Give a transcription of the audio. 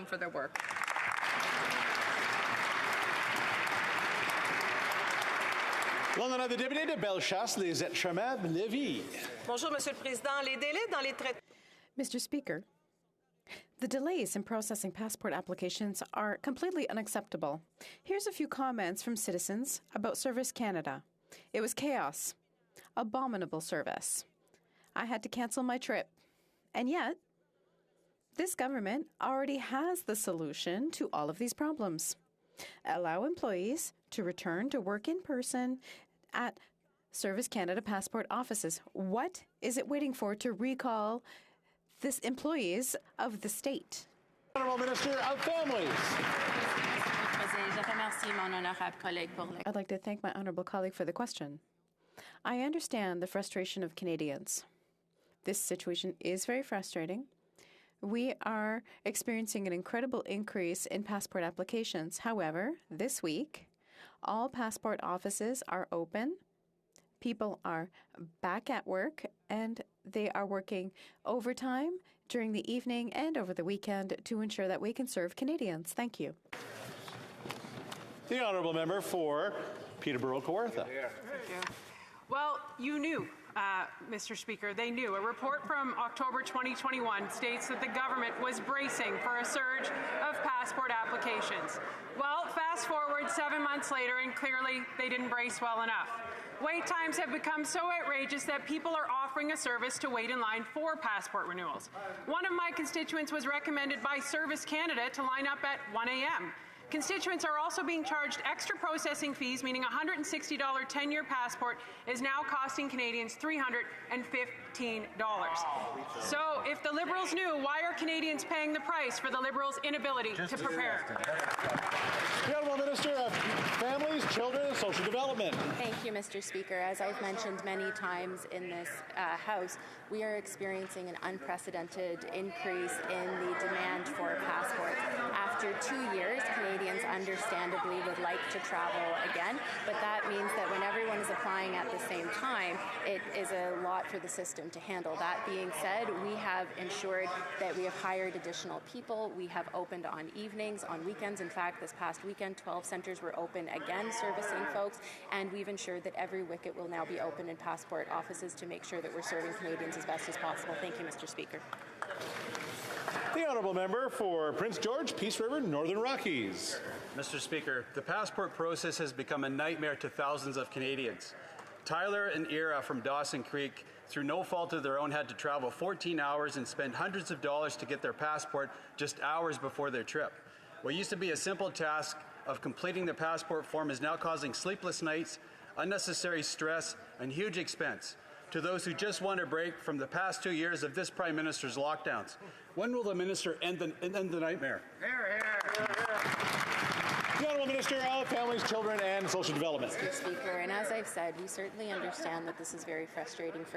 for their work. L'honorable député de Bellechasse, les Etchemins-Lévis. Bonjour, Monsieur le Président. Les délais dans les traitements. Mr. Speaker, the delays in processing passport applications are completely unacceptable. Here's a few comments from citizens about Service Canada. It was chaos. Abominable service. I had to cancel my trip. And yet, this government already has the solution to all of these problems. Allow employees to return to work in person at Service Canada passport offices. What is it waiting for to recall this employees of the state? Honourable Minister of Families. I'd like to thank my honourable colleague for the question. I understand the frustration of Canadians. This situation is very frustrating. We are experiencing an incredible increase in passport applications. However, this week, all passport offices are open. People are back at work, and they are working overtime during the evening and over the weekend to ensure that we can serve Canadians. Thank you. The honourable member for Peterborough-Kawartha. Well, you knew, Mr. Speaker, they knew. A report from October 2021 states that the government was bracing for a surge of passport applications. Well, fast forward 7 months later, and clearly they didn't brace well enough. Wait times have become so outrageous that people are offering a service to wait in line for passport renewals. One of my constituents was recommended by Service Canada to line up at 1 a.m. Constituents are also being charged extra processing fees, meaning a $160 10-year passport is now costing Canadians $315. So if the Liberals knew, why are Canadians paying the price for the Liberals' inability to prepare? The Honourable Minister of Families, Children and Social Development. Thank you, Mr. Speaker. As I've mentioned many times in this House, we are experiencing an unprecedented increase in the demand for passports. After 2 years, Canadians understandably would like to travel again, but that means that when everyone is applying at the same time, it is a lot for the system to handle. That being said, we have ensured that we have hired additional people. We have opened on evenings, on weekends. In fact, this past weekend, 12 centres were open again, servicing folks, and we've ensured that every wicket will now be open in passport offices to make sure that we're serving Canadians as best as possible. Thank you, Mr. Speaker. The honourable member for Prince George, Peace River, Northern Rockies. Mr. Speaker, the passport process has become a nightmare to thousands of Canadians. Tyler and Ira from Dawson Creek, through no fault of their own, had to travel 14 hours and spend hundreds of dollars to get their passport just hours before their trip. What used to be a simple task of completing the passport form is now causing sleepless nights, unnecessary stress, and huge expense to those who just want a break from the past 2 years of this Prime Minister's lockdowns. When will the Minister end the nightmare? The Honourable Minister of Families, Children and Social Development. Mr. Speaker, and as I've said, we certainly understand that this is very frustrating for